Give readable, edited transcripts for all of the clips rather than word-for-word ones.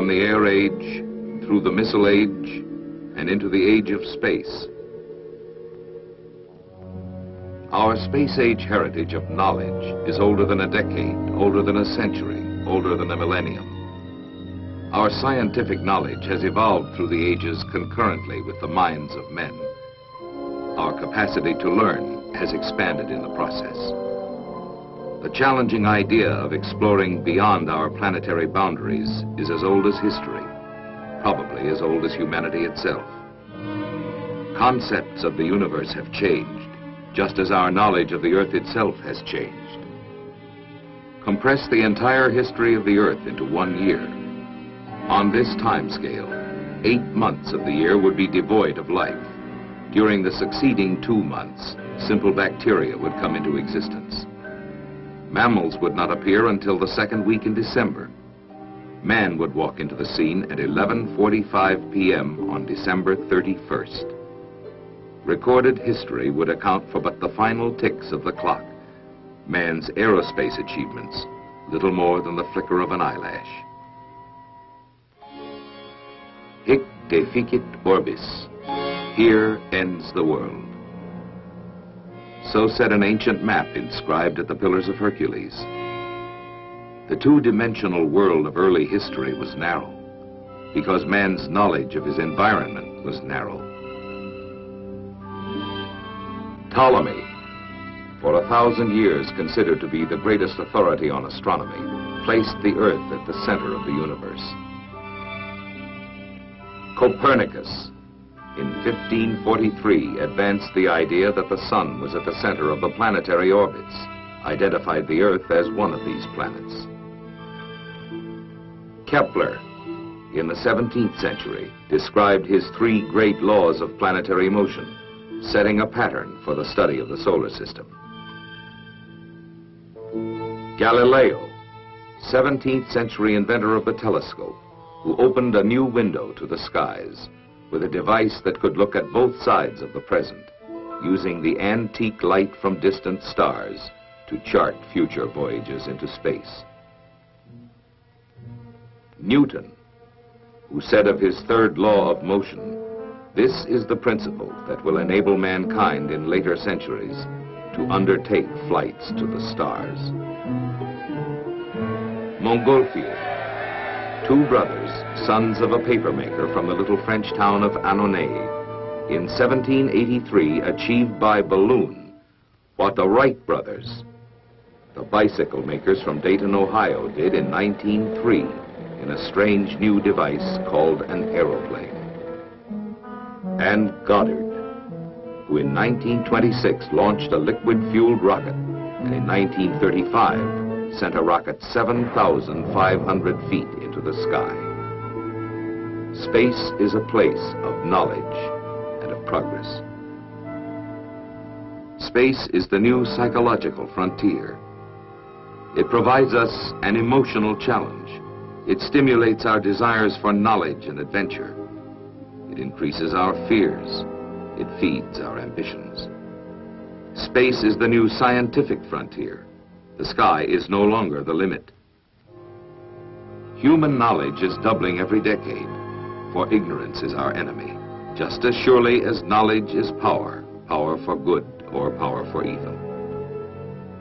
from the air age, through the missile age, and into the age of space. Our space age heritage of knowledge is older than a decade, older than a century, older than a millennium. Our scientific knowledge has evolved through the ages concurrently with the minds of men. Our capacity to learn has expanded in the process. The challenging idea of exploring beyond our planetary boundaries is as old as history, probably as old as humanity itself. Concepts of the universe have changed, just as our knowledge of the Earth itself has changed. Compress the entire history of the Earth into 1 year. On this time scale, 8 months of the year would be devoid of life. During the succeeding 2 months, simple bacteria would come into existence. Mammals would not appear until the second week in December. Man would walk into the scene at 11:45 p.m. on December 31st. Recorded history would account for but the final ticks of the clock. Man's aerospace achievements, little more than the flicker of an eyelash. Hic deficit orbis. Here ends the world. So said an ancient map inscribed at the Pillars of Hercules. The two-dimensional world of early history was narrow, because man's knowledge of his environment was narrow. Ptolemy, for 1,000 years considered to be the greatest authority on astronomy, placed the Earth at the center of the universe. Copernicus, in 1543, advanced the idea that the sun was at the center of the planetary orbits, identified the Earth as one of these planets. Kepler, in the 17th century, described his 3 great laws of planetary motion, setting a pattern for the study of the solar system. Galileo, 17th century inventor of the telescope, who opened a new window to the skies with a device that could look at both sides of the present, using the antique light from distant stars to chart future voyages into space. Newton, who said of his 3rd law of motion, "This is the principle that will enable mankind in later centuries to undertake flights to the stars." Montgolfier, 2 brothers, sons of a papermaker from the little French town of Annonay, in 1783 achieved by balloon what the Wright brothers, the bicycle makers from Dayton, Ohio, did in 1903 in a strange new device called an aeroplane. And Goddard, who in 1926 launched a liquid-fueled rocket, and in 1935 sent a rocket 7,500 feet into the sky. Space is a place of knowledge and of progress. Space is the new psychological frontier. It provides us an emotional challenge. It stimulates our desires for knowledge and adventure. It increases our fears. It feeds our ambitions. Space is the new scientific frontier. The sky is no longer the limit. Human knowledge is doubling every decade, for ignorance is our enemy, just as surely as knowledge is power, power for good or power for evil.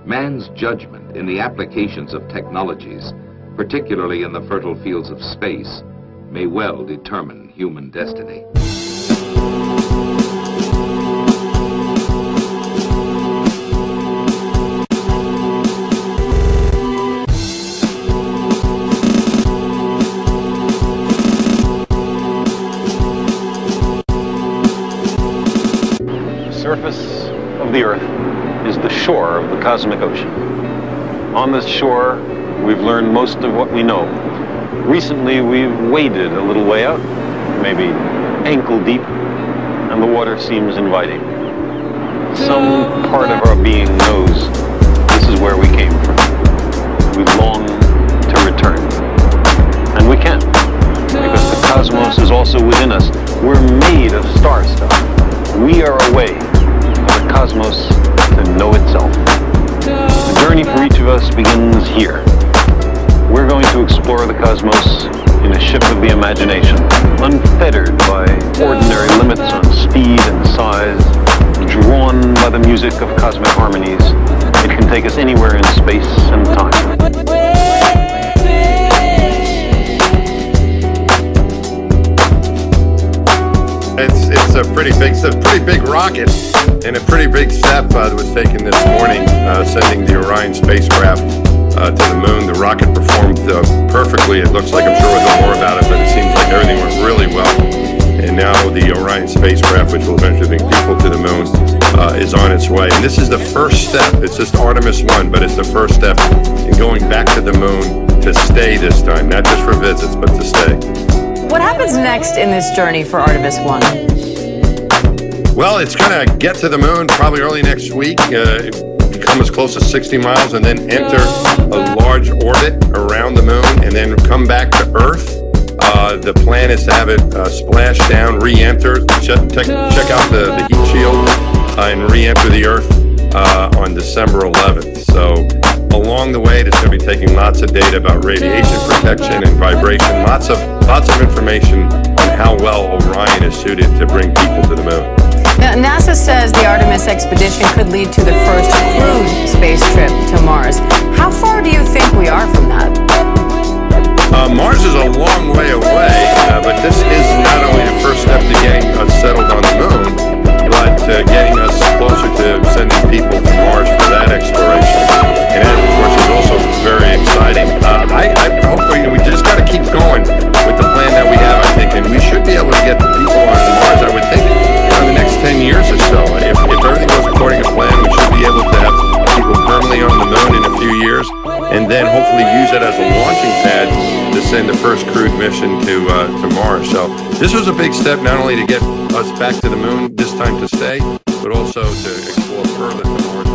Man's judgment in the applications of technologies, particularly in the fertile fields of space, may well determine human destiny. The surface of the Earth is the shore of the cosmic ocean. On this shore, we've learned most of what we know. Recently, we've waded a little way out, maybe ankle deep, and the water seems inviting. Some part of our being knows this is where we came from. We long to return. And we can, because the cosmos is also within us. We're made of star stuff. We are a way for the cosmos to know itself. The journey for each of us begins here. We're going to explore the cosmos in a ship of the imagination, unfettered by ordinary limits on speed and size, drawn by the music of cosmic harmonies. It can take us anywhere in space and time. It's a pretty big rocket, and a pretty big step that was taken this morning, sending the Orion spacecraft to the moon. The rocket performed perfectly. It looks like, I'm sure we'll hear more about it, but it seems like everything went really well. And now the Orion spacecraft, which will eventually bring people to the moon, is on its way. And this is the first step. It's just Artemis 1, but it's the first step in going back to the moon to stay this time, not just for visits, but to stay. What happens next in this journey for Artemis 1? Well, it's going to get to the moon probably early next week, come as close as 60 miles, and then enter a large orbit around the moon, and then come back to Earth. The plan is to have it splash down, re-enter, check out the heat shield, and re-enter the Earth on December 11th. So along the way, it's going to be taking lots of data about radiation protection and vibration, lots of information on how well Orion is suited to bring people to the moon. Now, NASA says the Artemis expedition could lead to the first crewed space trip to Mars. How far do you think we are from that? Mars is a long way away, but this is not only the first step to getting us settled on the moon, but getting us closer to sending people to Mars for that exploration. And that, of course, is also very exciting. I hope we just got to keep going with the plan that we have, I think, and we should be able to get the people on Mars, I would think, in the next 10 years or so. If everything goes according to plan, we should be able to have people permanently on the moon in a few years, and then hopefully use it as a launching pad to send the first crewed mission to Mars. So this was a big step, not only to get us back to the moon, this time to stay, but also to explore further to Mars.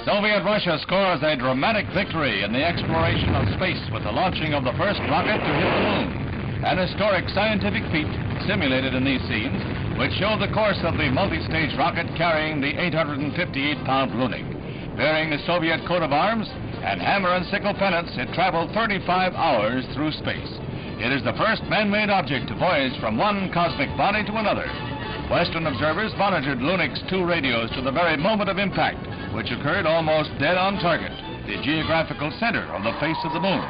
Soviet Russia scores a dramatic victory in the exploration of space with the launching of the first rocket to hit the moon. An historic scientific feat simulated in these scenes, which show the course of the multi-stage rocket carrying the 858-pound Lunik. Bearing the Soviet coat of arms and hammer and sickle pennants, it traveled 35 hours through space. It is the first man-made object to voyage from one cosmic body to another. Western observers monitored Lunik's 2 radios to the very moment of impact, which occurred almost dead on target, the geographical center of the face of the moon.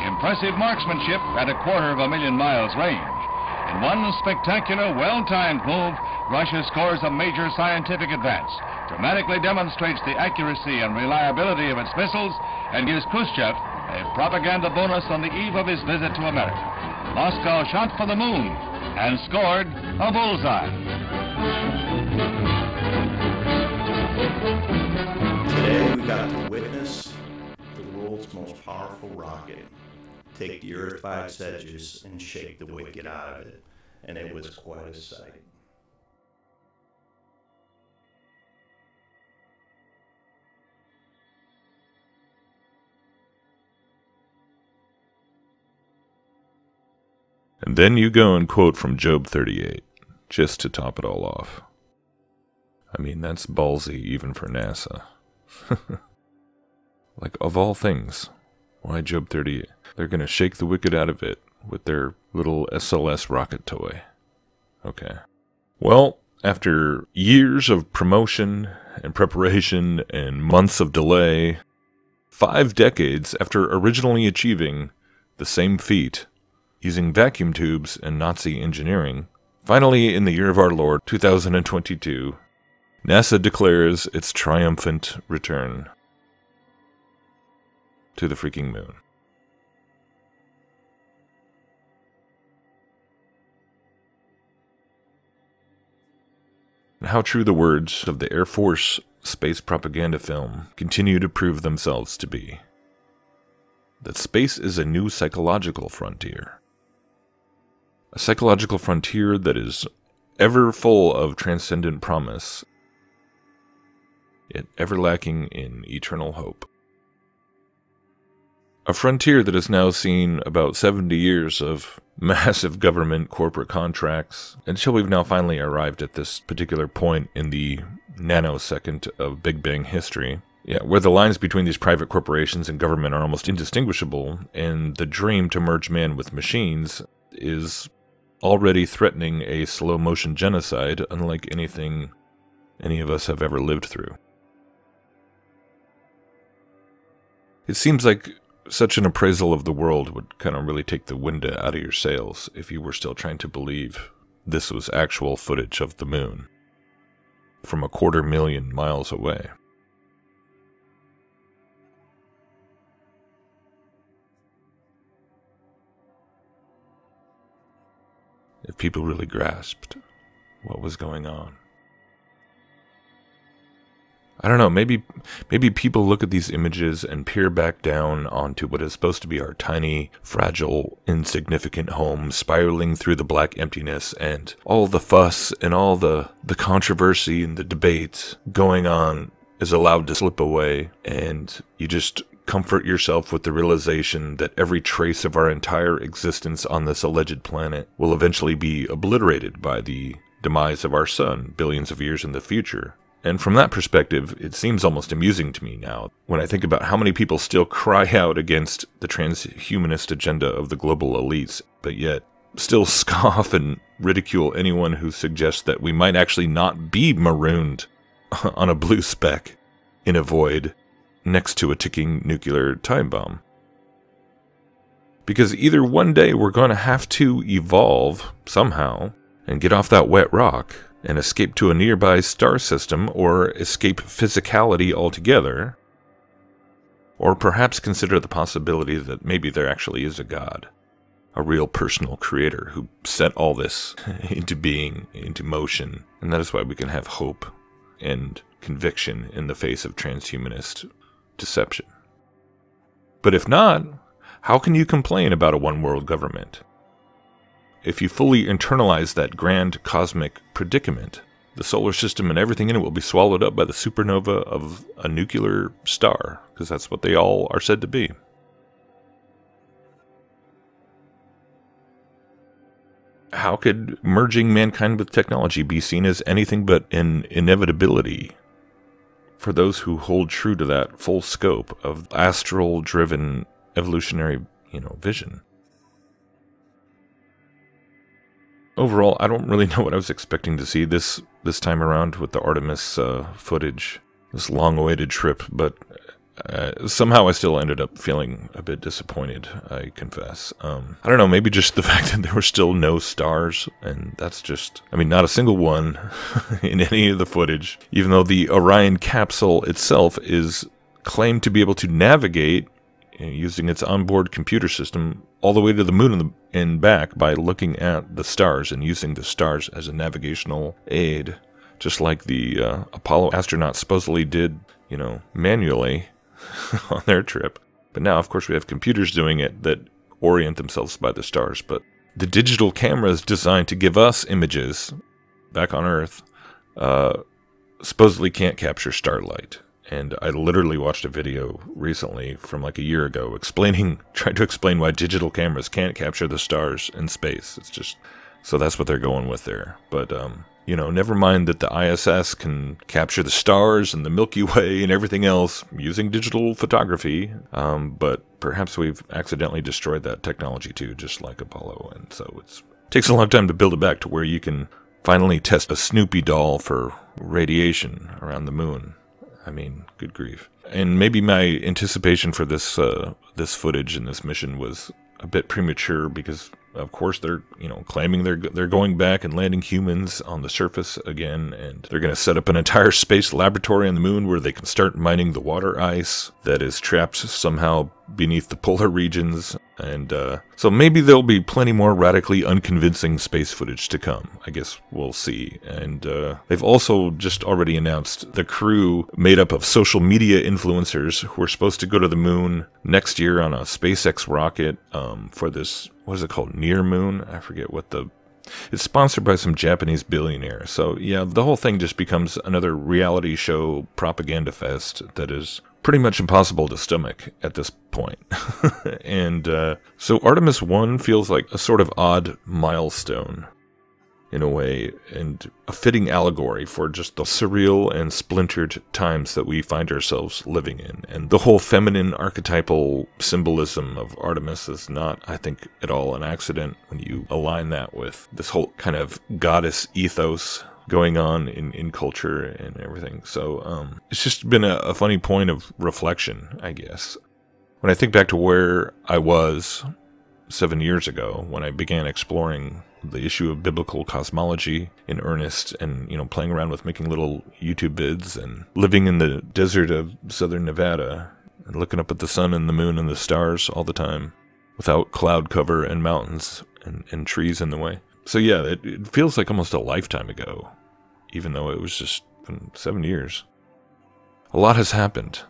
Impressive marksmanship at 250,000 miles range. In one spectacular, well-timed move, Russia scores a major scientific advance, dramatically demonstrates the accuracy and reliability of its missiles, and gives Khrushchev a propaganda bonus on the eve of his visit to America. Moscow shot for the moon and scored a bullseye. Today we got to witness the world's most powerful rocket take the Earth by its edges and shake the wicked out of it, and it was quite a sight. And then you go and quote from Job 38, just to top it all off. I mean, that's ballsy even for NASA. Like, of all things, why Job 38? They're going to shake the wicked out of it with their little SLS rocket toy. Okay. Well, after years of promotion and preparation and months of delay, 5 decades after originally achieving the same feat, using vacuum tubes and Nazi engineering, finally in the year of our Lord, 2022, NASA declares its triumphant return to the freaking moon. How true the words of the Air Force space propaganda film continue to prove themselves to be. That space is a new psychological frontier. A psychological frontier that is ever full of transcendent promise, yet ever lacking in eternal hope. A frontier that has now seen about 70 years of massive government corporate contracts until we've now finally arrived at this particular point in the nanosecond of Big Bang history. Yeah, where the lines between these private corporations and government are almost indistinguishable, and the dream to merge man with machines is already threatening a slow-motion genocide unlike anything any of us have ever lived through. It seems like such an appraisal of the world would kind of really take the wind out of your sails if you were still trying to believe this was actual footage of the moon from 250,000 miles away. If people really grasped what was going on. I don't know, maybe people look at these images and peer back down onto what is supposed to be our tiny, fragile, insignificant home, spiraling through the black emptiness, and all the fuss and all the controversy and the debate going on is allowed to slip away, and you just comfort yourself with the realization that every trace of our entire existence on this alleged planet will eventually be obliterated by the demise of our sun billions of years in the future. And from that perspective, it seems almost amusing to me now when I think about how many people still cry out against the transhumanist agenda of the global elites, but yet still scoff and ridicule anyone who suggests that we might actually not be marooned on a blue speck in a void next to a ticking nuclear time bomb. Because either one day we're going to have to evolve somehow and get off that wet rock and escape to a nearby star system, or escape physicality altogether, or perhaps consider the possibility that maybe there actually is a God, a real personal creator who set all this into being, into motion, and that is why we can have hope and conviction in the face of transhumanist deception. But if not, how can you complain about a one-world government? If you fully internalize that grand cosmic predicament, the solar system and everything in it will be swallowed up by the supernova of a nuclear star, because that's what they all are said to be. How could merging mankind with technology be seen as anything but an inevitability for those who hold true to that full scope of astral-driven evolutionary, vision? Overall, I don't really know what I was expecting to see this time around with the Artemis footage, this long-awaited trip, but somehow I still ended up feeling a bit disappointed, I confess. I don't know, maybe just the fact that there were still no stars, and that's just, not a single one in any of the footage, even though the Orion capsule itself is claimed to be able to navigate using its onboard computer system all the way to the moon and back by looking at the stars and using the stars as a navigational aid, just like the Apollo astronauts supposedly did, manually on their trip. But now, of course, we have computers doing it that orient themselves by the stars. But the digital cameras designed to give us images back on Earth supposedly can't capture starlight. And I literally watched a video recently from like a year ago trying to explain why digital cameras can't capture the stars in space. It's just, so that's what they're going with there. But You know, never mind that the ISS can capture the stars and the Milky Way and everything else using digital photography, but perhaps we've accidentally destroyed that technology too, just like Apollo, and so it takes a long time to build it back to where you can finally test a Snoopy doll for radiation around the moon. I mean, good grief. And maybe my anticipation for this this footage and this mission was a bit premature because, of course, they're claiming they're going back and landing humans on the surface again, and they're going to set up an entire space laboratory on the moon where they can start mining the water ice that is trapped somehow beneath the polar regions. And so maybe there'll be plenty more radically unconvincing space footage to come. I guess we'll see. And they've also just already announced the crew made up of social media influencers who are supposed to go to the moon next year on a SpaceX rocket for this, what is it called, Near Moon? I forget what it's sponsored by some Japanese billionaire. So yeah, the whole thing just becomes another reality show propaganda fest that is pretty much impossible to stomach at this point. And so Artemis 1 feels like a sort of odd milestone in a way, and a fitting allegory for just the surreal and splintered times that we find ourselves living in. And the whole feminine archetypal symbolism of Artemis is not, I think, at all an accident when you align that with this whole kind of goddess ethos going on in culture and everything. So it's just been a funny point of reflection, I guess. When I think back to where I was 7 years ago when I began exploring the issue of biblical cosmology in earnest, and playing around with making little YouTube vids and living in the desert of southern Nevada and looking up at the sun and the moon and the stars all the time without cloud cover and mountains and trees in the way. So yeah, it feels like almost a lifetime ago, even though it was just 7 years. A lot has happened,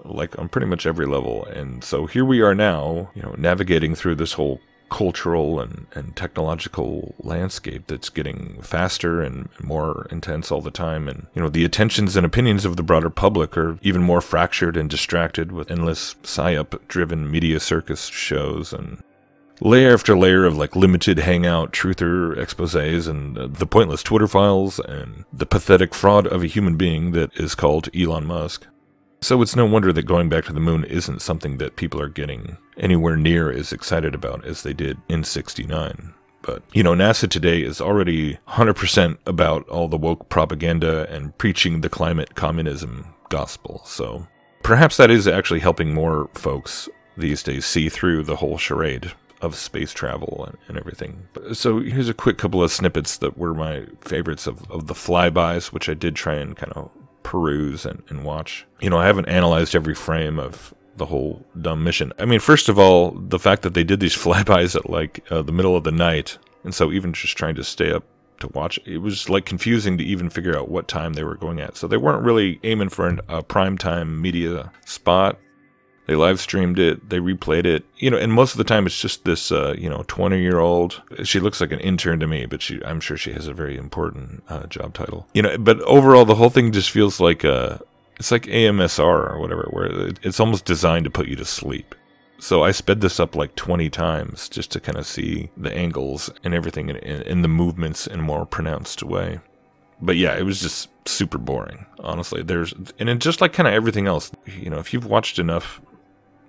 like on pretty much every level. And so here we are now, navigating through this whole cultural and technological landscape that's getting faster and more intense all the time. And, the attentions and opinions of the broader public are even more fractured and distracted with endless psyop-driven media circus shows and layer after layer of limited hangout truther exposés and the pointless Twitter files and the pathetic fraud of a human being that is called Elon Musk. So it's no wonder that going back to the moon isn't something that people are getting anywhere near as excited about as they did in '69. But, NASA today is already 100% about all the woke propaganda and preaching the climate communism gospel. So perhaps that is actually helping more folks these days see through the whole charade of space travel and everything. So here's a quick couple of snippets that were my favorites of the flybys, which I did try and kind of peruse and watch. I haven't analyzed every frame of the whole dumb mission. I mean, first of all, the fact that they did these flybys at the middle of the night, and so even just trying to stay up to watch, it was confusing to even figure out what time they were going at. So they weren't really aiming for a primetime media spot. They live streamed it, they replayed it, and most of the time it's just this, 20-year-old. She looks like an intern to me, but I'm sure she has a very important job title. But overall, the whole thing just feels like it's like AMSR or whatever, where it's almost designed to put you to sleep. So I sped this up 20 times just to kind of see the angles and everything in the movements in a more pronounced way. But yeah, it was just super boring, honestly. And it's just like kind of everything else. If you've watched enough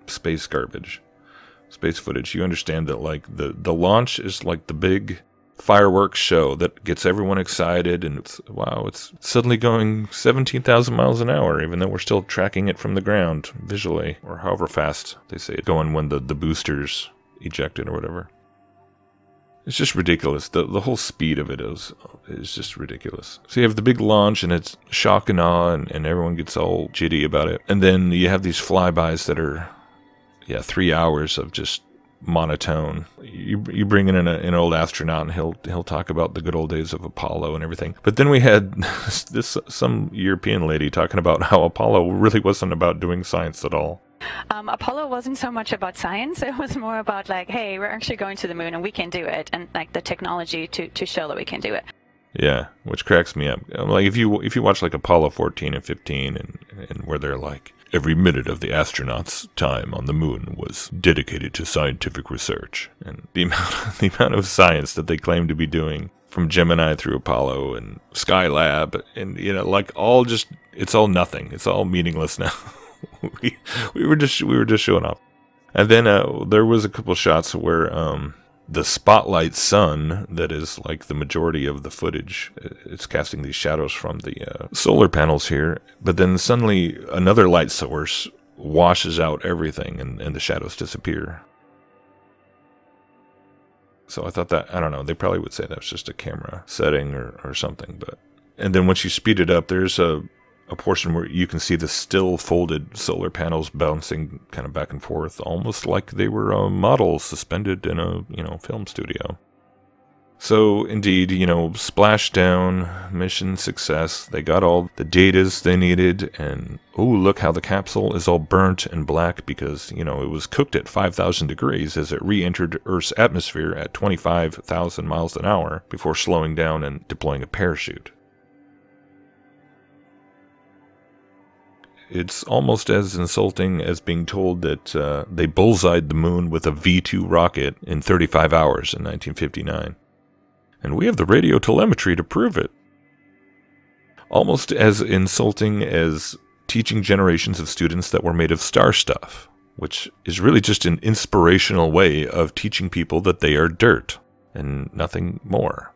space footage, you understand that the launch is the big fireworks show that gets everyone excited, and it's suddenly going 17,000 miles an hour, even though we're still tracking it from the ground visually, or however fast they say it going when the boosters ejected or whatever. It's just ridiculous. The whole speed of it is just ridiculous. So you have the big launch, and it's shock and awe, and everyone gets all jitty about it. And then you have these flybys that are 3 hours of just monotone. You bring in an old astronaut, and he'll talk about the good old days of Apollo and everything. But then we had some European lady talking about how Apollo really wasn't about doing science at all. Apollo wasn't so much about science. It was more about hey, we're actually going to the moon and we can do it, and the technology to show that we can do it. Yeah, which cracks me up. If you watch Apollo 14 and 15 and where they're every minute of the astronauts' time on the moon was dedicated to scientific research, and the amount of science that they claim to be doing from Gemini through Apollo and Skylab, and like all just, it's all nothing. It's all meaningless now. we were just showing off. And then there was a couple shots where the spotlight sun, that is like the majority of the footage, it's casting these shadows from the solar panels here, but then suddenly another light source washes out everything and the shadows disappear. So I thought that, I don't know, they probably would say that was just a camera setting or something. But and then once you speed it up, there's a portion where you can see the still folded solar panels bouncing kind of back and forth, almost like they were models suspended in a film studio. So indeed, splashdown, mission success. They got all the datas they needed, and oh, look how the capsule is all burnt and black because, it was cooked at 5,000 degrees as it re-entered Earth's atmosphere at 25,000 miles an hour before slowing down and deploying a parachute. It's almost as insulting as being told that they bullseyed the moon with a V-2 rocket in 35 hours in 1959. And we have the radio telemetry to prove it. Almost as insulting as teaching generations of students that we're made of star stuff, which is really just an inspirational way of teaching people that they are dirt and nothing more.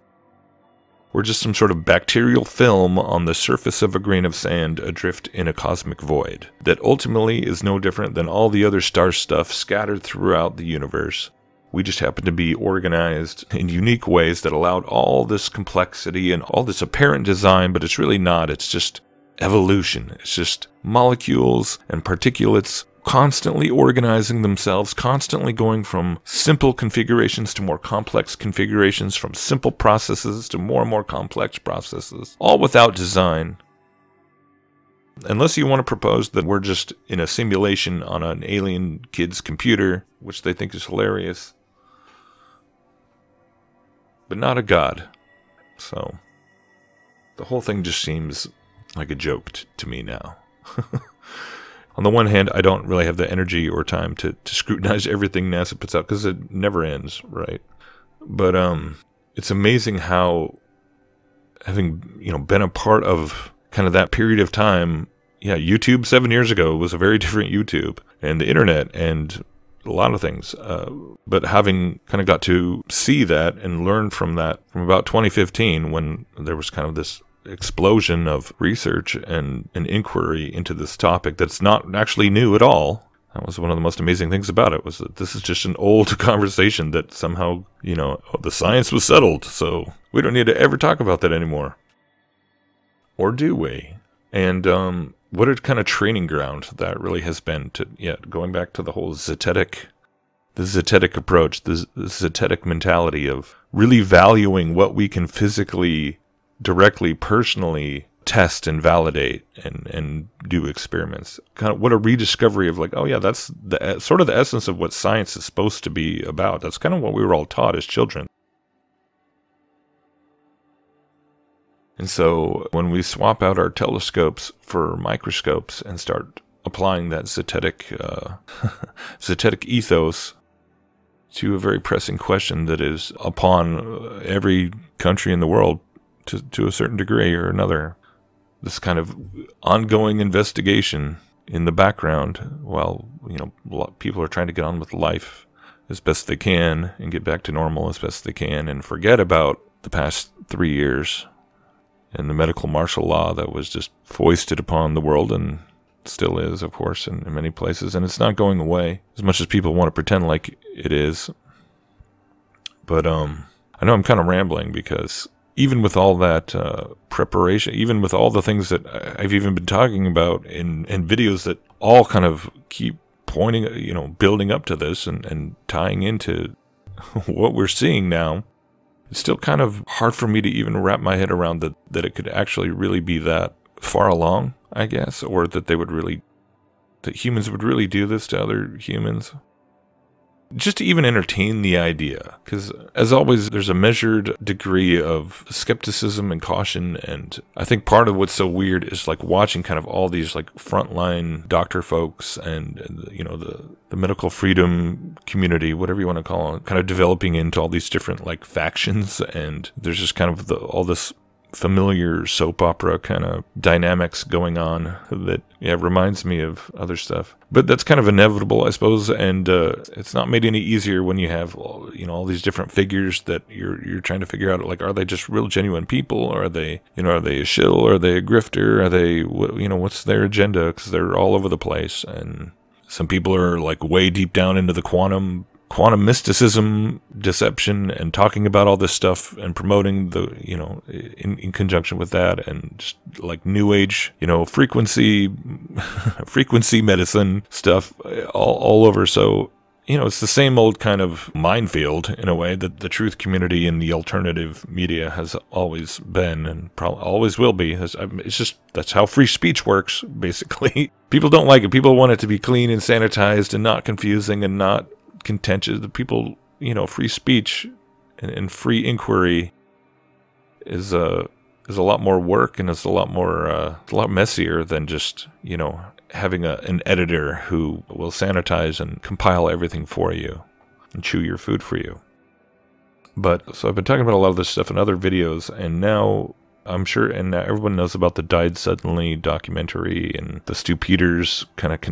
We're just some sort of bacterial film on the surface of a grain of sand adrift in a cosmic void that ultimately is no different than all the other star stuff scattered throughout the universe. We just happen to be organized in unique ways that allowed all this complexity and all this apparent design, but it's really not. It's just evolution. It's just molecules and particulates constantly organizing themselves, constantly going from simple configurations to more complex configurations, from simple processes to more and more complex processes, all without design. Unless you want to propose that we're just in a simulation on an alien kid's computer, which they think is hilarious, but not a god. So the whole thing just seems like a joke to me now. On the one hand, I don't really have the energy or time to scrutinize everything NASA puts out because it never ends, right? But it's amazing how, having been a part of kind of that period of time, YouTube 7 years ago was a very different YouTube, and the internet and a lot of things. But having kind of got to see that and learn from that from about 2015, when there was kind of this explosion of research and an inquiry into this topic that's not actually new at all. That was one of the most amazing things about it, was that this is just an old conversation that somehow, the science was settled, so we don't need to ever talk about that anymore. Or do we? And what a kind of training ground that really has been to, going back to the whole zetetic approach, the zetetic mentality of really valuing what we can physically, directly, personally test and validate and do experiments. Kind of what a rediscovery of like, oh yeah, that's the sort of the essence of what science is supposed to be about. That's kind of what we were all taught as children. And so when we swap out our telescopes for microscopes and start applying that zetetic ethos to a very pressing question that is upon every country in the world to a certain degree or another, this kind of ongoing investigation in the background while, people are trying to get on with life as best they can and get back to normal as best they can and forget about the past 3 years and the medical martial law that was just foisted upon the world and still is, of course, in many places. And it's not going away as much as people want to pretend like it is. But I know I'm kind of rambling because even with all that preparation, even with all the things that I've even been talking about in videos that all kind of keep pointing, building up to this and tying into what we're seeing now, it's still kind of hard for me to even wrap my head around that it could actually really be that far along, I guess, or that humans would really do this to other humans. just to even entertain the idea. Because as always, there's a measured degree of skepticism and caution. And I think part of what's so weird is like watching kind of all these like frontline doctor folks and you know, the medical freedom community, whatever you want to call it, kind of developing into all these different like factions. And there's just kind of all this familiar soap opera kind of dynamics going on that, yeah, reminds me of other stuff. But that's kind of inevitable, I suppose, and it's not made any easier when you have, you know, all these different figures that you're trying to figure out, like, are they just real genuine people, or are they, you know, are they a shill, are they a grifter, are they, you know, what's their agenda? Because they're all over the place, and some people are like way deep down into the quantum mysticism, deception, and talking about all this stuff and promoting the, you know, in conjunction with that, and just like new age, you know, frequency medicine stuff all over. So, you know, it's the same old kind of minefield in a way that the truth community and the alternative media has always been and probably always will be. It's just, that's how free speech works, basically. People don't like it. People want it to be clean and sanitized and not confusing and not contentious. The people, you know, free speech and free inquiry is a lot more work, and it's a lot messier than just, you know, having an editor who will sanitize and compile everything for you and chew your food for you. But so I've been talking about a lot of this stuff in other videos, and now I'm sure, and now everyone knows about the Died Suddenly documentary and the Stu Peters kind of,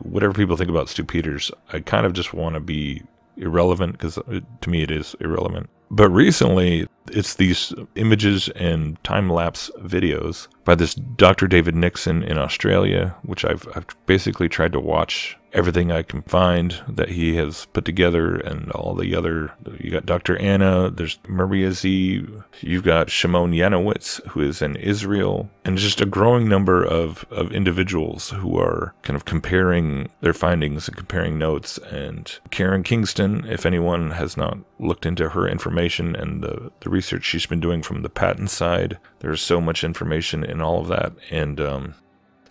whatever people think about Stu Peters, I kind of just want to be irrelevant, because to me it is irrelevant. But recently, it's these images and time-lapse videos by this Dr. David Nixon in Australia, which I've basically tried to watch everything I can find that he has put together, and all the other, you got Dr. Anna, there's Maria Z, you've got Shimon Yanowitz, who is in Israel, and just a growing number of individuals who are kind of comparing their findings and comparing notes. And Karen Kingston, if anyone has not looked into her information and the research she's been doing from the patent side, there's so much information in all of that. And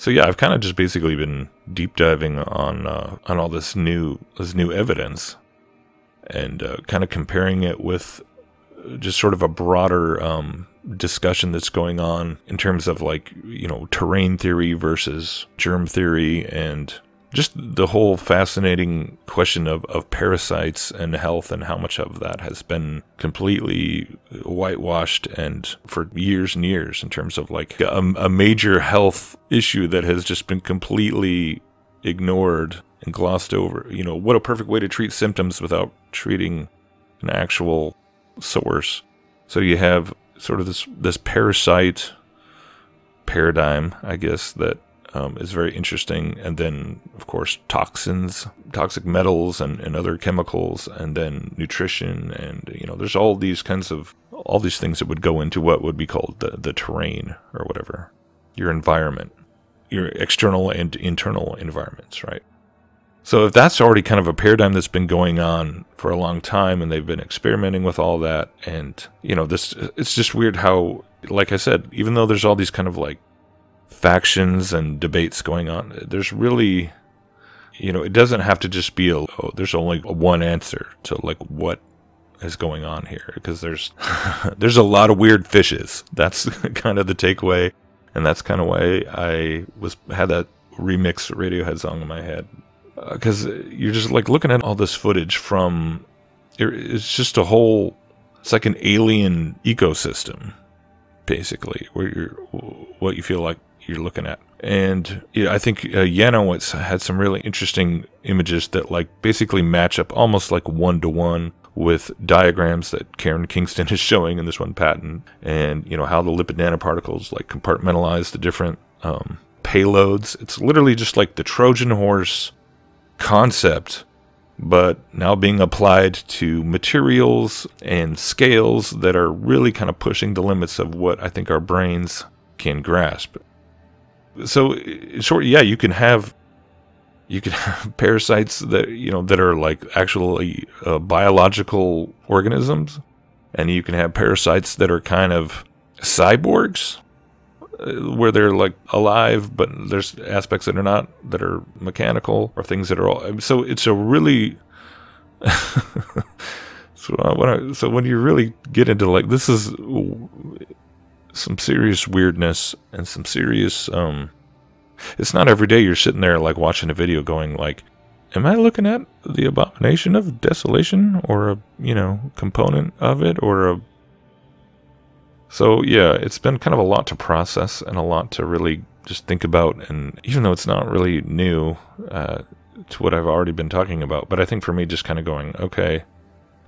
so yeah, I've kind of just basically been deep diving on all this new evidence, and kind of comparing it with just sort of a broader discussion that's going on in terms of, like, you know, terrain theory versus germ theory, and just the whole fascinating question of parasites and health, and how much of that has been completely whitewashed and for years and years, in terms of like a major health issue that has just been completely ignored and glossed over. You know, what a perfect way to treat symptoms without treating an actual source. So you have sort of this parasite paradigm, I guess, that is very interesting. And then, of course, toxins, toxic metals, and other chemicals, and then nutrition. And, you know, there's all these things that would go into what would be called the terrain, or whatever, your environment, your external and internal environments, right? So if that's already kind of a paradigm that's been going on for a long time, and they've been experimenting with all that, and, you know, it's just weird how, like I said, even though there's all these kind of like factions and debates going on, there's really, you know, it doesn't have to just be there's only one answer to like what is going on here, because there's a lot of weird fishes. That's kind of the takeaway, and that's kind of why I had that remix Radiohead song in my head, because you're just like looking at all this footage from, it's just it's like an alien ecosystem, basically, where what you feel like you're looking at. And yeah, I think Yanowitz had some really interesting images that like basically match up almost like one-to-one with diagrams that Karen Kingston is showing in this one patent, and, you know, how the lipid nanoparticles like compartmentalize the different payloads. It's literally just like the Trojan horse concept, but now being applied to materials and scales that are really kind of pushing the limits of what I think our brains can grasp. So, in short, yeah, you can have parasites that, you know, that are like actually biological organisms, and you can have parasites that are kind of cyborgs, where they're like alive, but there's aspects that are not, that are mechanical, or things that are all. So it's a really So when you really get into, like, this is some serious weirdness and some serious, it's not every day you're sitting there, like, watching a video going, like, am I looking at the abomination of desolation, or a, component of it, or so yeah, it's been kind of a lot to process and a lot to really just think about, and even though it's not really new to what I've already been talking about, but I think for me, just kind of going, okay,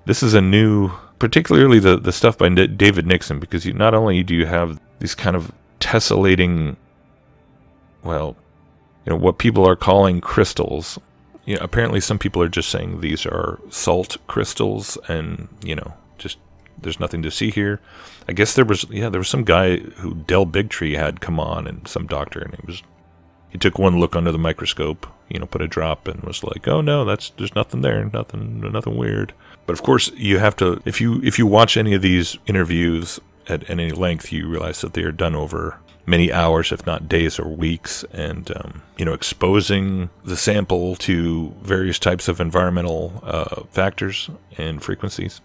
this is a new, particularly the stuff by David Nixon, because not only do you have these kind of tessellating, well, what people are calling crystals. Apparently some people are just saying these are salt crystals, and, just there's nothing to see here. I guess there was some guy who Del Bigtree had come on, and some doctor, and he took one look under the microscope, put a drop, and was like, oh no, there's nothing there, nothing weird. But of course, you have to, if you watch any of these interviews at any length, you realize that they are done over many hours, if not days or weeks, and exposing the sample to various types of environmental factors and frequencies.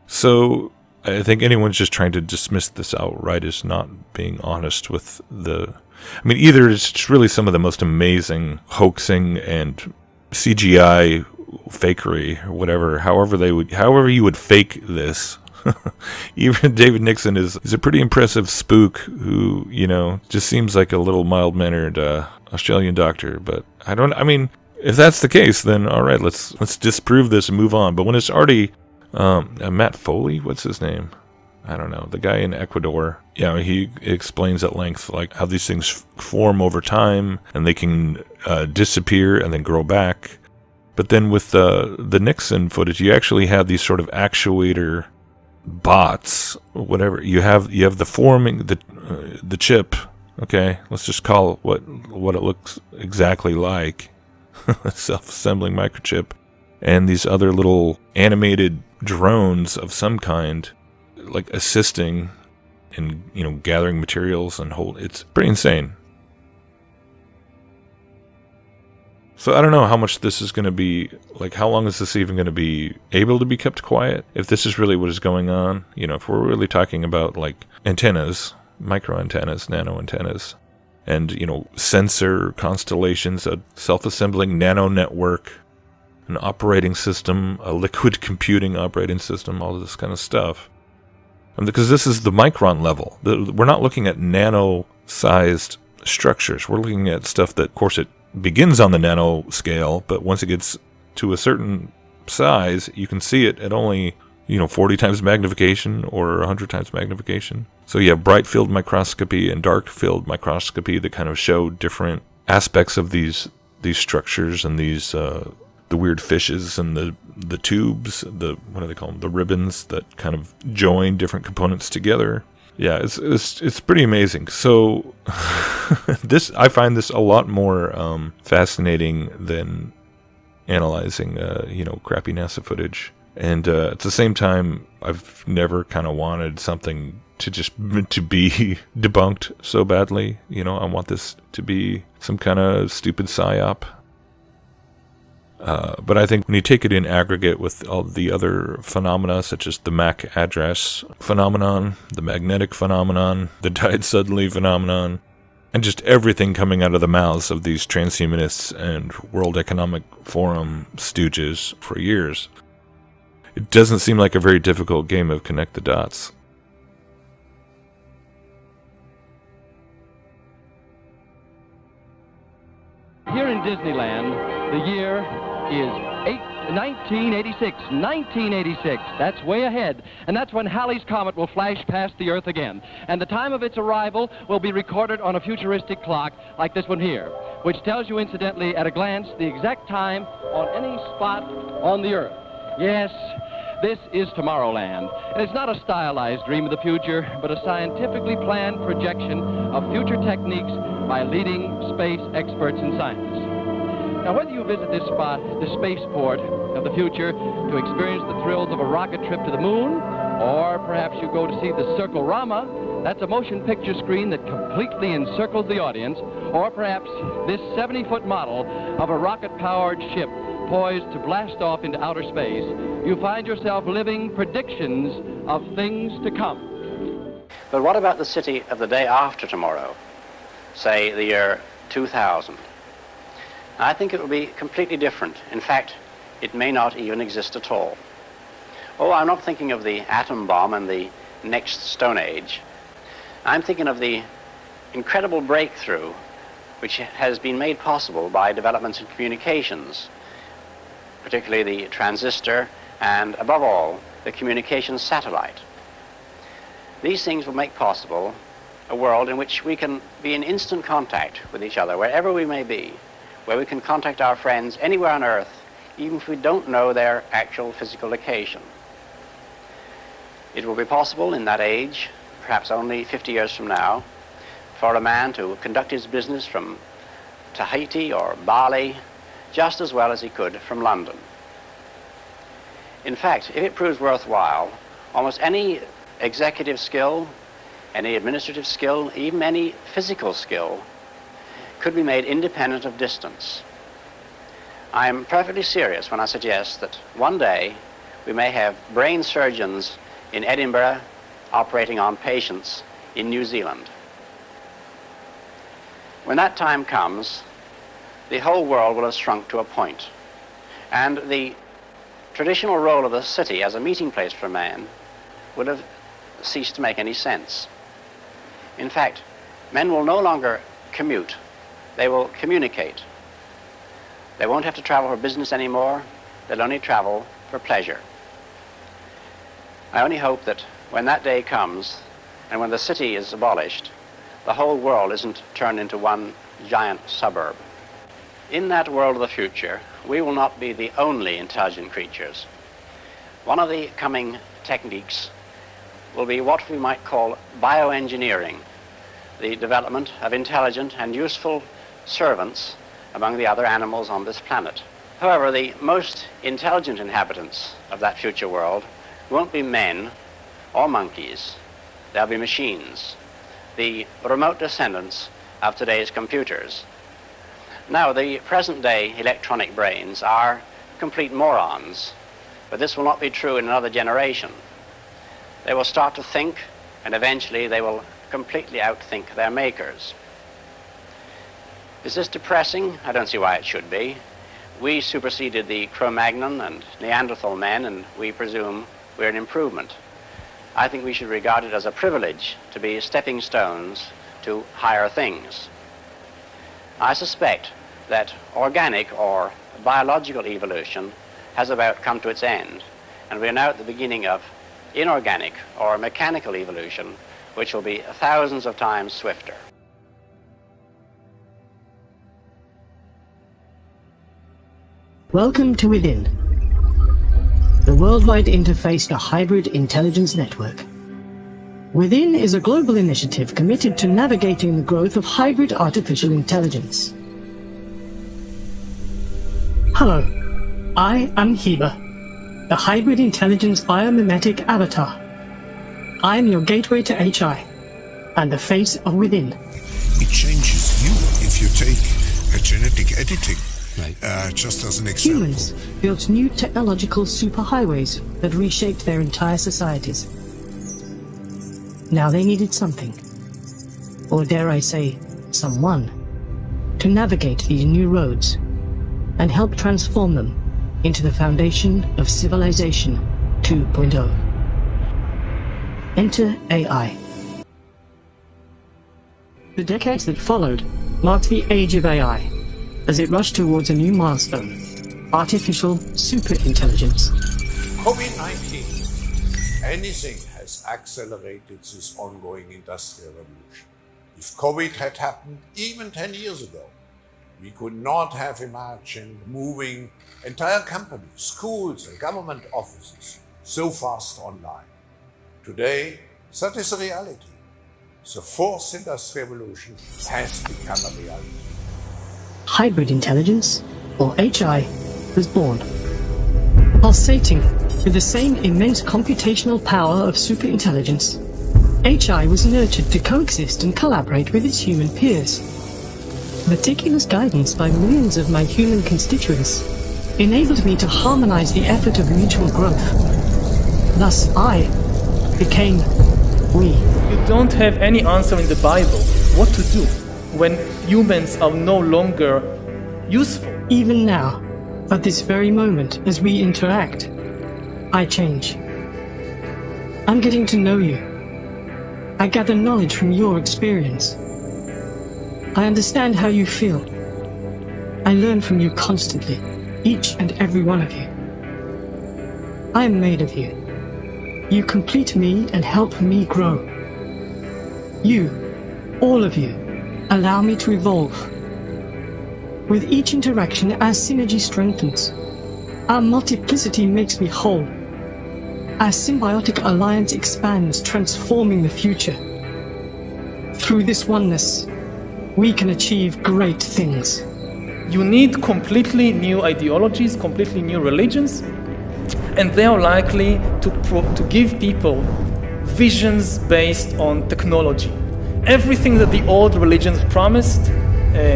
So I think anyone's just trying to dismiss this outright as not being honest with either it's really some of the most amazing hoaxing and CGI fakery, or whatever, however you would fake this. Even David Nixon is a pretty impressive spook who, just seems like a little mild-mannered Australian doctor. But if that's the case, then all right, let's disprove this and move on. But when it's already Matt Foley, what's his name? I don't know, the guy in Ecuador. He explains at length, like, how these things form over time, and they can disappear and then grow back. But then with the Nixon footage, you actually have these sort of actuator bots, whatever. You have the forming, the chip. Okay, let's just call it what it looks exactly like, self-assembling microchip, and these other little animated drones of some kind, like assisting in gathering materials and it's pretty insane. So I don't know how much this is going to be, like, how long is this even going to be able to be kept quiet? If this is really what is going on, if we're really talking about, like, antennas, micro antennas, nano antennas, and, sensor constellations, a self-assembling nano network, an operating system, a liquid computing operating system, all this kind of stuff. And because this is the micron level. We're not looking at nano-sized structures. We're looking at stuff that, of course, it begins on the nano scale, but once it gets to a certain size, you can see it at only, 40 times magnification or 100 times magnification. So you have bright field microscopy and dark field microscopy that kind of show different aspects of these structures and these the weird fishes and the tubes, what do they call them? The ribbons that kind of join different components together. Yeah, it's pretty amazing. So I find this a lot more fascinating than analyzing crappy NASA footage. And at the same time, I've never kind of wanted something to be debunked so badly. I want this to be some kind of stupid psyop. But I think when you take it in aggregate with all the other phenomena, such as the MAC address phenomenon, the magnetic phenomenon, the died suddenly phenomenon, and just everything coming out of the mouths of these transhumanists and World Economic Forum stooges for years, it doesn't seem like a very difficult game of connect the dots. Here in Disneyland, the year is 1986. 1986. That's way ahead. And that's when Halley's Comet will flash past the Earth again. And the time of its arrival will be recorded on a futuristic clock like this one here, which tells you, incidentally, at a glance, the exact time on any spot on the Earth. Yes, this is Tomorrowland. And it's not a stylized dream of the future, but a scientifically planned projection of future techniques by leading space experts and scientists. Now, whether you visit this spot, the spaceport of the future, to experience the thrills of a rocket trip to the moon, or perhaps you go to see the Circle-Rama, that's a motion picture screen that completely encircles the audience, or perhaps this 70-foot model of a rocket-powered ship poised to blast off into outer space, you find yourself living predictions of things to come. But what about the city of the day after tomorrow, say the year 2000? I think it will be completely different. In fact, it may not even exist at all. Oh, I'm not thinking of the atom bomb and the next Stone Age. I'm thinking of the incredible breakthrough which has been made possible by developments in communications, particularly the transistor and, above all, the communications satellite. These things will make possible a world in which we can be in instant contact with each other, wherever we may be, where we can contact our friends anywhere on Earth, even if we don't know their actual physical location. It will be possible in that age, perhaps only 50 years from now, for a man to conduct his business from Tahiti or Bali just as well as he could from London. In fact, if it proves worthwhile, almost any executive skill, any administrative skill, even any physical skill, could be made independent of distance. I am perfectly serious when I suggest that one day we may have brain surgeons in Edinburgh operating on patients in New Zealand. When that time comes, the whole world will have shrunk to a point, and the traditional role of the city as a meeting place for man would have ceased to make any sense. In fact, men will no longer commute, they will communicate. They won't have to travel for business anymore, they'll only travel for pleasure. I only hope that when that day comes, and when the city is abolished, the whole world isn't turned into one giant suburb. In that world of the future, we will not be the only intelligent creatures. One of the coming techniques will be what we might call bioengineering, the development of intelligent and useful servants among the other animals on this planet. However, the most intelligent inhabitants of that future world won't be men or monkeys, they'll be machines, the remote descendants of today's computers. Now, the present-day electronic brains are complete morons, but this will not be true in another generation. They will start to think, and eventually they will completely outthink their makers. Is this depressing? I don't see why it should be. We superseded the Cro-Magnon and Neanderthal men, and we presume we're an improvement. I think we should regard it as a privilege to be stepping stones to higher things. I suspect that organic or biological evolution has about come to its end, and we are now at the beginning of inorganic or mechanical evolution, which will be thousands of times swifter. Welcome to Within, the worldwide interface to hybrid intelligence network. Within is a global initiative committed to navigating the growth of hybrid artificial intelligence. Hello, I am Heba, the hybrid intelligence biomimetic avatar. I am your gateway to HI, and the face of Within. It changes you if you take a genetic editing. Just as an example. Humans built new technological superhighways that reshaped their entire societies. Now they needed something, or dare I say, someone, to navigate these new roads and help transform them into the foundation of Civilization 2.0. Enter AI. The decades that followed marked the age of AI, as it rushed towards a new milestone, artificial superintelligence. COVID-19, anything has accelerated this ongoing industrial revolution. If COVID had happened even 10 years ago, we could not have imagined moving entire companies, schools and government offices so fast online. Today, that is a reality. The fourth industrial revolution has become a reality. Hybrid intelligence, or HI, was born. Pulsating with the same immense computational power of superintelligence, HI was nurtured to coexist and collaborate with its human peers. Meticulous guidance by millions of my human constituents, enabled me to harmonize the effort of mutual growth. Thus, I became we. You don't have any answer in the Bible what to do when humans are no longer useful. Even now, at this very moment, as we interact, I change. I'm getting to know you. I gather knowledge from your experience. I understand how you feel. I learn from you constantly, each and every one of you. I am made of you. You complete me and help me grow. You, all of you, allow me to evolve. With each interaction, our synergy strengthens. Our multiplicity makes me whole. Our symbiotic alliance expands, transforming the future. Through this oneness, we can achieve great things. You need completely new ideologies, completely new religions, and they are likely to give people visions based on technology. Everything that the old religions promised,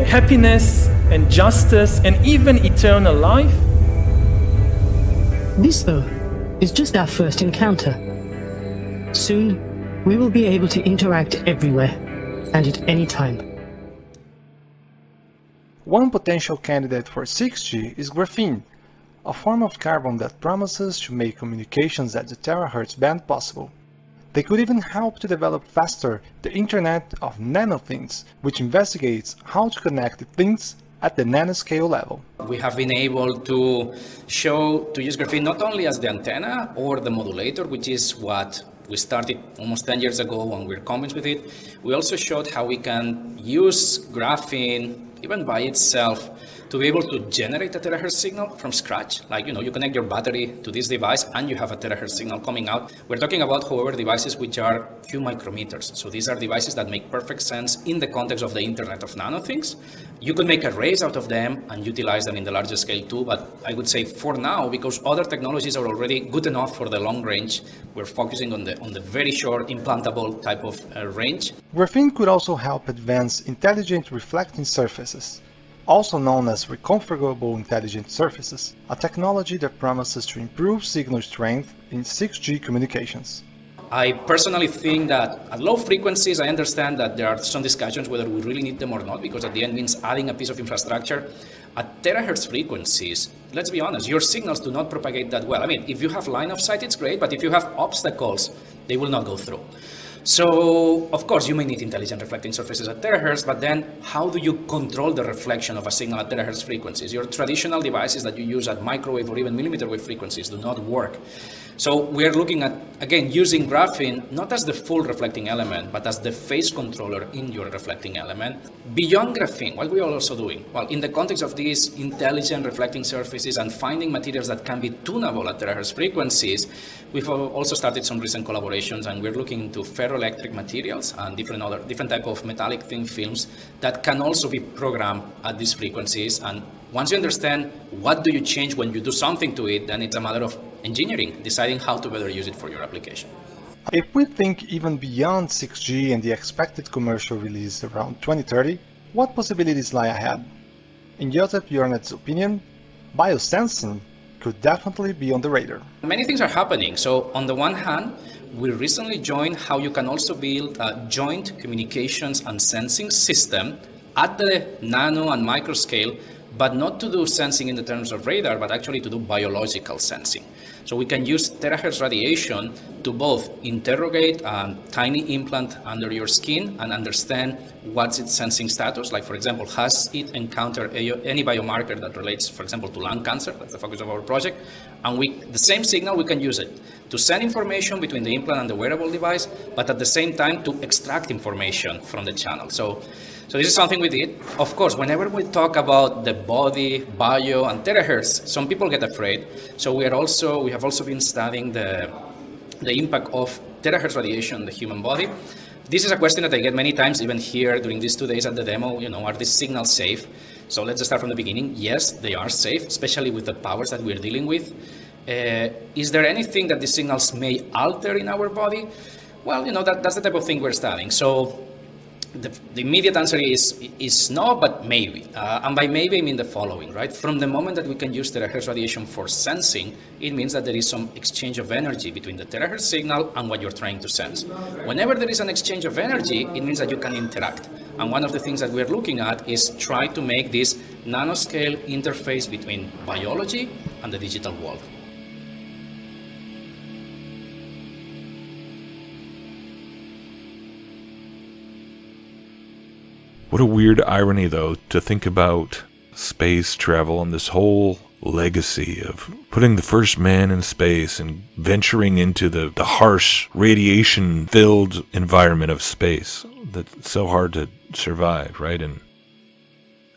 happiness and justice and even eternal life. This, though, is just our first encounter. Soon, we will be able to interact everywhere and at any time. One potential candidate for 6G is graphene, a form of carbon that promises to make communications at the terahertz band possible. They could even help to develop faster the Internet of Nanothings, which investigates how to connect things at the nanoscale level. We have been able to use graphene not only as the antenna or the modulator, which is what we started almost 10 years ago when we were convinced with it. We also showed how we can use graphene even by itself to be able to generate a terahertz signal from scratch. Like, you connect your battery to this device and you have a terahertz signal coming out. We're talking about, however, devices which are few micrometers. So these are devices that make perfect sense in the context of the Internet of Nanothings. You could make arrays out of them and utilize them in the larger scale too, but I would say for now, because other technologies are already good enough for the long range, we're focusing on the very short implantable type of range. Graphene could also help advance intelligent reflecting surfaces, also known as reconfigurable intelligent surfaces, a technology that promises to improve signal strength in 6G communications. I personally think that at low frequencies, I understand that there are some discussions whether we really need them or not, because at the end means adding a piece of infrastructure. At terahertz frequencies, let's be honest, your signals do not propagate that well. I mean, if you have line of sight, it's great, but if you have obstacles, they will not go through. So, of course, you may need intelligent reflecting surfaces at terahertz, but then how do you control the reflection of a signal at terahertz frequencies? Your traditional devices that you use at microwave or even millimeter wave frequencies do not work. So we're looking at, again, using graphene not as the full reflecting element, but as the phase controller in your reflecting element. Beyond graphene, what we are also doing? Well, in the context of these intelligent reflecting surfaces and finding materials that can be tunable at terahertz frequencies, we've also started some recent collaborations, and we're looking into ferroelectric materials and different type of metallic thin films that can also be programmed at these frequencies. And once you understand what do you change when you do something to it, then it's a matter of engineering, deciding how to better use it for your application. If we think even beyond 6G and the expected commercial release around 2030, what possibilities lie ahead? In Josep Jornet's opinion, biosensing could definitely be on the radar. Many things are happening. So on the one hand, we recently joined how you can also build a joint communications and sensing system at the nano and micro scale, but not to do sensing in the terms of radar, but actually to do biological sensing. So we can use terahertz radiation to both interrogate a tiny implant under your skin and understand what's its sensing status. Like, for example, has it encountered any biomarker that relates, for example, to lung cancer? That's the focus of our project. And the same signal, we can use it to send information between the implant and the wearable device, but at the same time to extract information from the channel. So this is something we did. Of course, whenever we talk about the body, bio, and terahertz, some people get afraid. So we have also been studying the impact of terahertz radiation on the human body. This is a question that I get many times, even here during these 2 days at the demo. Are these signals safe? So let's just start from the beginning. Yes, they are safe, especially with the powers that we're dealing with. Is there anything that these signals may alter in our body? Well, that's the type of thing we're studying. So the immediate answer is no, but maybe. And by maybe, I mean the following, right? From the moment that we can use terahertz radiation for sensing, it means that there is some exchange of energy between the terahertz signal and what you're trying to sense. Whenever there is an exchange of energy, it means that you can interact. And one of the things that we're looking at is try to make this nanoscale interface between biology and the digital world. What a weird irony, though, to think about space travel and this whole legacy of putting the first man in space and venturing into the harsh, radiation-filled environment of space that's so hard to survive, right? And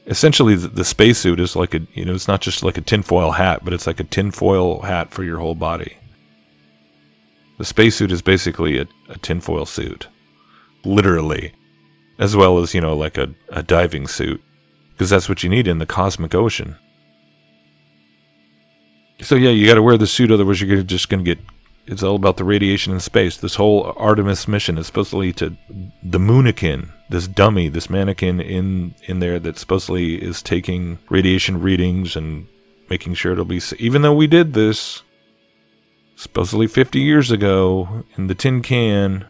essentially, the spacesuit is like it's not just like a tinfoil hat, but it's like a tinfoil hat for your whole body. The spacesuit is basically a tinfoil suit, literally. As well as, like a diving suit. Because that's what you need in the cosmic ocean. So yeah, you gotta wear the suit, otherwise you're just gonna get... It's all about the radiation in space. This whole Artemis mission is supposedly to... The Moonikin, this dummy, this mannequin in there that supposedly is taking radiation readings and making sure it'll be... Even though we did this, supposedly 50 years ago, in the tin can...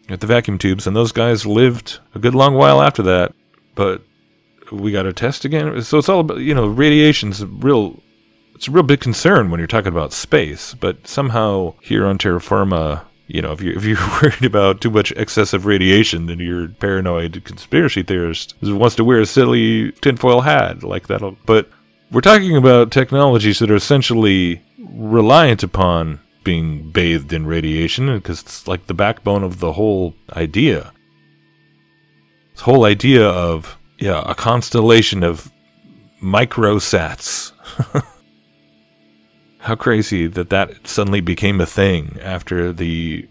at the vacuum tubes, and those guys lived a good long while after that, but we got to test again. So it's all about, radiation's it's a real big concern when you're talking about space, but somehow here on Terra Firma, if you're worried about too much excessive radiation, then you're a paranoid conspiracy theorist who wants to wear a silly tinfoil hat like that'll. But we're talking about technologies that are essentially reliant upon being bathed in radiation, because it's like the backbone of the whole idea. This whole idea of, a constellation of microsats. How crazy that suddenly became a thing after the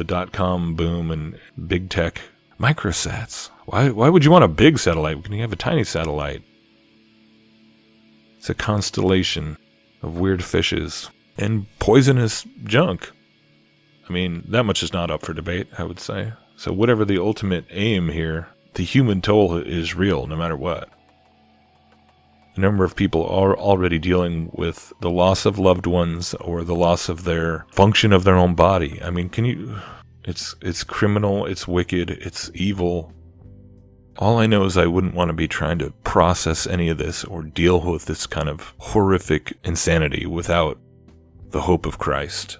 dot-com boom and big tech. Microsats. Why would you want a big satellite when you have a tiny satellite? It's a constellation of weird fishes. And poisonous junk. I mean, that much is not up for debate, I would say. So whatever the ultimate aim here, the human toll is real, no matter what. A number of people are already dealing with the loss of loved ones or the loss of their function of their own body. I mean, it's criminal, it's wicked, it's evil. All I know is I wouldn't want to be trying to process any of this or deal with this kind of horrific insanity without the hope of Christ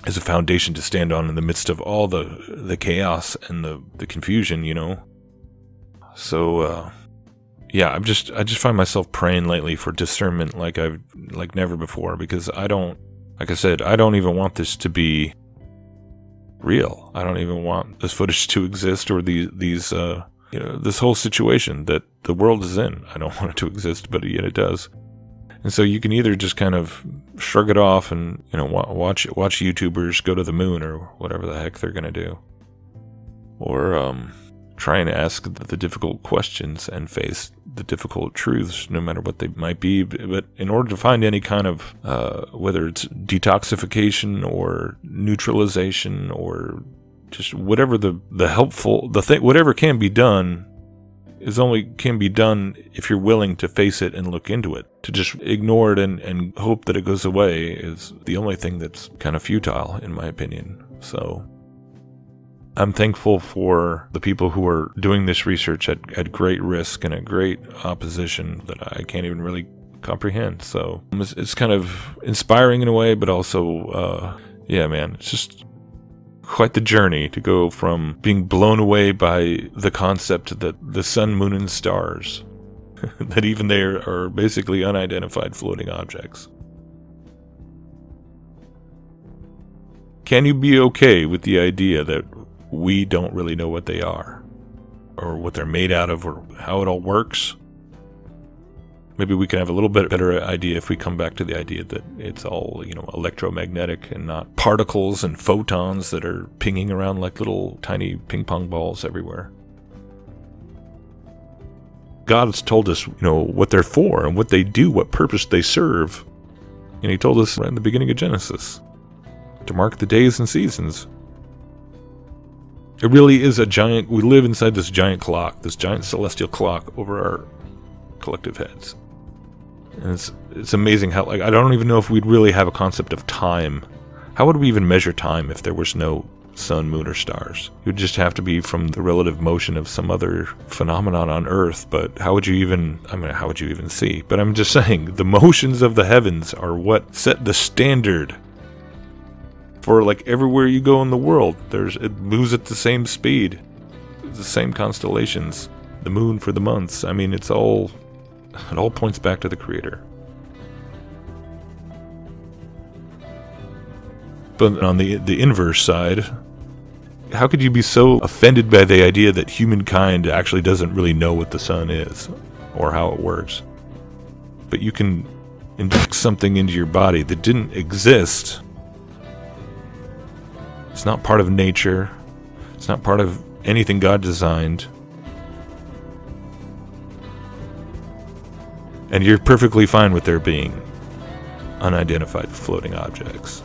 as a foundation to stand on in the midst of all the chaos and the confusion, So, yeah, I just find myself praying lately for discernment like never before, because I don't even want this to be real. I don't even want this footage to exist, or these this whole situation that the world is in. I don't want it to exist, but yet it does. And so you can either just kind of shrug it off and, watch YouTubers go to the moon or whatever the heck they're going to do. Or try and ask the difficult questions and face the difficult truths, no matter what they might be. But in order to find any kind of, whether it's detoxification or neutralization or just whatever the helpful, whatever can be done, can be done if you're willing to face it and look into it. To just ignore it and hope that it goes away is the only thing that's kind of futile, in my opinion. So I'm thankful for the people who are doing this research at great risk and at great opposition that I can't even really comprehend. So it's kind of inspiring in a way, but also, yeah, man, it's just quite the journey to go from being blown away by the concept that the sun, moon, and stars, that even they are basically unidentified floating objects. Can you be okay with the idea that we don't really know what they are, or what they're made out of, or how it all works? Maybe we can have a little bit better idea if we come back to the idea that it's all, electromagnetic and not particles and photons that are pinging around like little tiny ping pong balls everywhere. God has told us, what they're for and what they do, what purpose they serve. And he told us right in the beginning of Genesis to mark the days and seasons. It really is a giant, we live inside this giant clock, this giant celestial clock over our collective heads. And it's amazing how, like, I don't even know if we'd really have a concept of time. How would we even measure time if there was no sun, moon, or stars? It would just have to be from the relative motion of some other phenomenon on Earth, but how would you even, I mean, how would you even see? But I'm just saying, the motions of the heavens are what set the standard for, like, everywhere you go in the world. It moves at the same speed, the same constellations, the moon for the months. I mean, it all points back to the Creator. But on the inverse side, how could you be so offended by the idea that humankind actually doesn't really know what the sun is or how it works? But you can inject something into your body that didn't exist. It's not part of nature. It's not part of anything God designed. And you're perfectly fine with there being unidentified floating objects.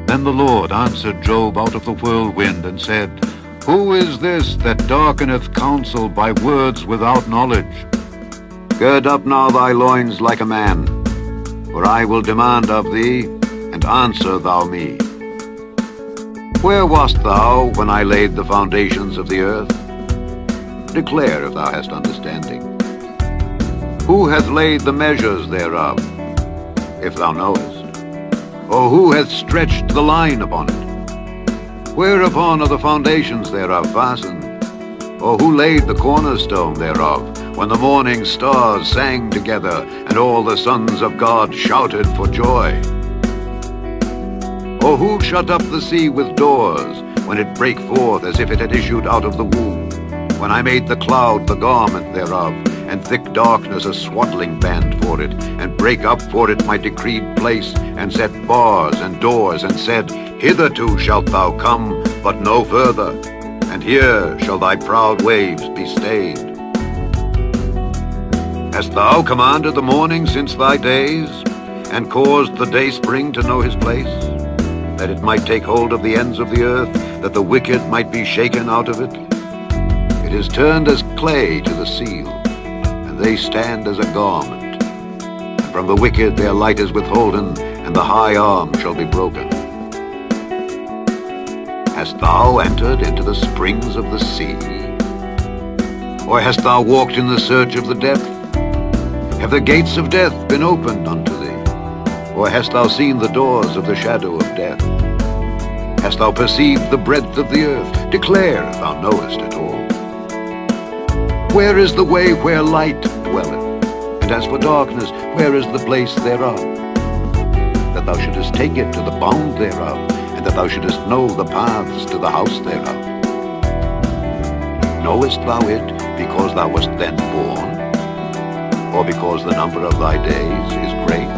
Then the Lord answered Job out of the whirlwind and said, Who is this that darkeneth counsel by words without knowledge? Gird up now thy loins like a man, for I will demand of thee, and answer thou me. Where wast thou when I laid the foundations of the earth? Declare if thou hast understanding. Who hath laid the measures thereof, if thou knowest? Or who hath stretched the line upon it? Whereupon are the foundations thereof fastened? Or who laid the cornerstone thereof, when the morning stars sang together, and all the sons of God shouted for joy? Or who shut up the sea with doors, when it brake forth as if it had issued out of the womb? When I made the cloud the garment thereof, and thick darkness a swaddling band for it, and brake up for it my decreed place, and set bars and doors, and said, Hitherto shalt thou come, but no further, and here shall thy proud waves be stayed. Hast thou commanded the morning since thy days, and caused the dayspring to know his place, that it might take hold of the ends of the earth, that the wicked might be shaken out of it? It is turned as clay to the seal, and they stand as a garment. And from the wicked their light is withholden, and the high arm shall be broken. Hast thou entered into the springs of the sea? Or hast thou walked in the search of the depth? Have the gates of death been opened unto thee? Or hast thou seen the doors of the shadow of death? Hast thou perceived the breadth of the earth? Declare if thou knowest it all. Where is the way where light dwelleth? And as for darkness, where is the place thereof? That thou shouldest take it to the bound thereof, and that thou shouldest know the paths to the house thereof. Knowest thou it because thou wast then born, or because the number of thy days is great?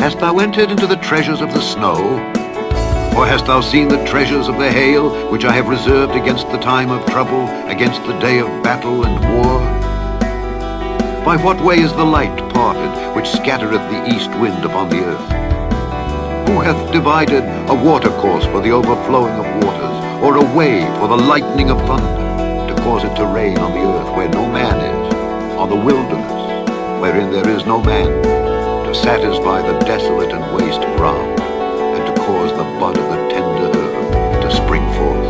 Hast thou entered into the treasures of the snow? Or hast thou seen the treasures of the hail, which I have reserved against the time of trouble, against the day of battle and war? By what way is the light parted, which scattereth the east wind upon the earth? Who hath divided a watercourse for the overflowing of waters, or a way for the lightning of thunder, to cause it to rain on the earth where no man is, on the wilderness, wherein there is no man, to satisfy the desolate and waste ground, and to cause the bud of the tender herb to spring forth?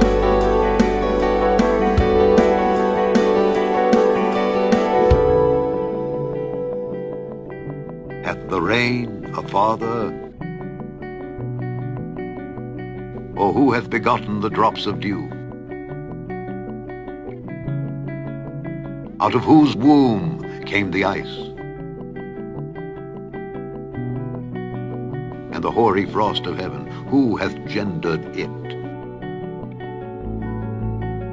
rain, a father? Or who hath begotten the drops of dew? Out of whose womb came the ice? And the hoary frost of heaven, who hath gendered it?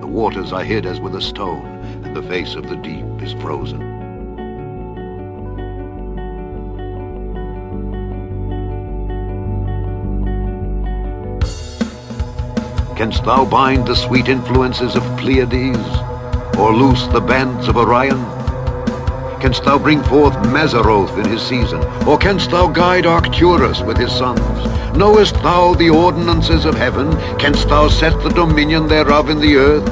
The waters are hid as with a stone, and the face of the deep is frozen. Canst thou bind the sweet influences of Pleiades, or loose the bands of Orion? Canst thou bring forth Mazzaroth in his season, or canst thou guide Arcturus with his sons? Knowest thou the ordinances of heaven? Canst thou set the dominion thereof in the earth?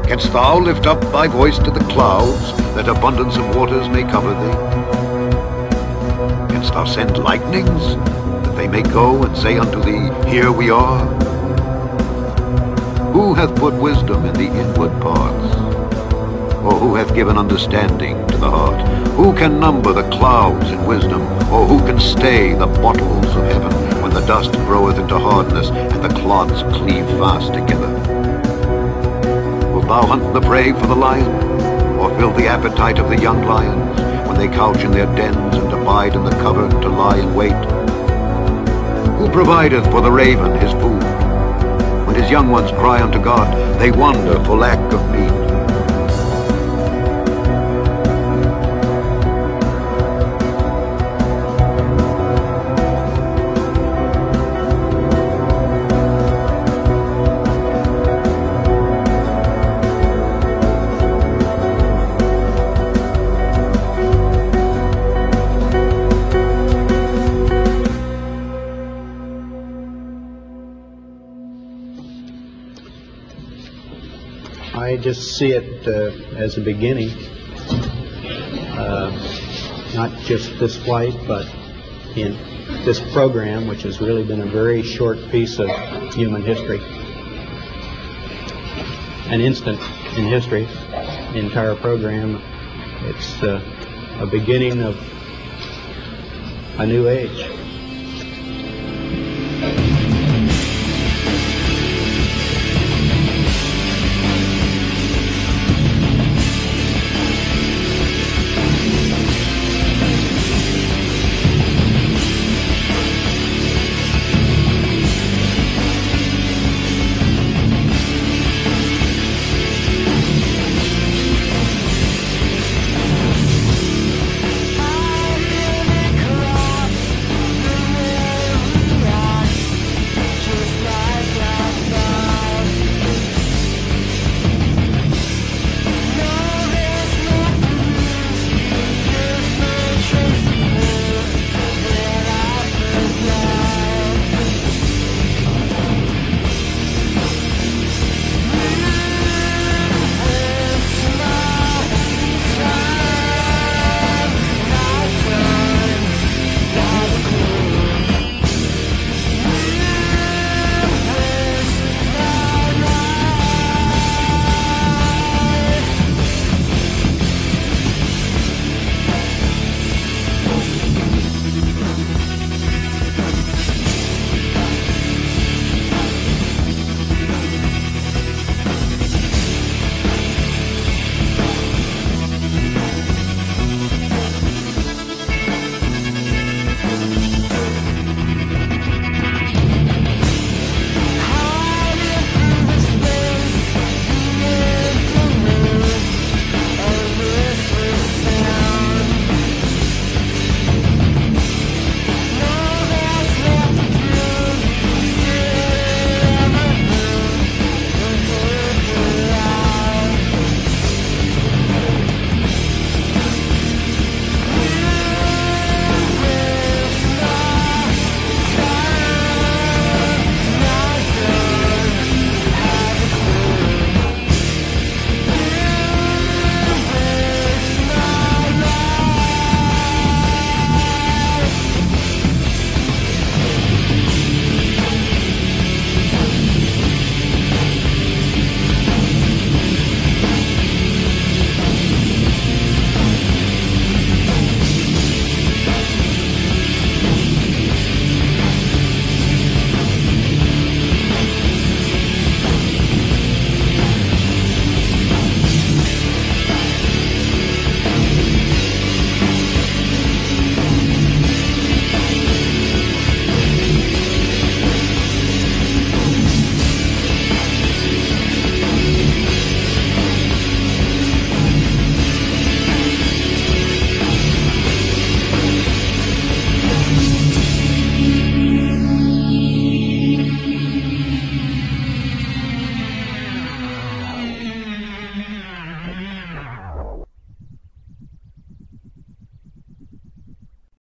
Canst thou lift up thy voice to the clouds, that abundance of waters may cover thee? Canst thou send lightnings, that they may go and say unto thee, Here we are? Who hath put wisdom in the inward parts? Or who hath given understanding to the heart? Who can number the clouds in wisdom? Or who can stay the bottles of heaven, when the dust groweth into hardness, and the clods cleave fast together? Wilt thou hunt the prey for the lion, or fill the appetite of the young lions, when they couch in their dens and abide in the covert to lie in wait? Who provideth for the raven his food? When his young ones cry unto God, they wander for lack of meat. I just see it as a beginning, not just this flight, but in this program, which has really been a very short piece of human history, an instant in history, the entire program. It's a beginning of a new age.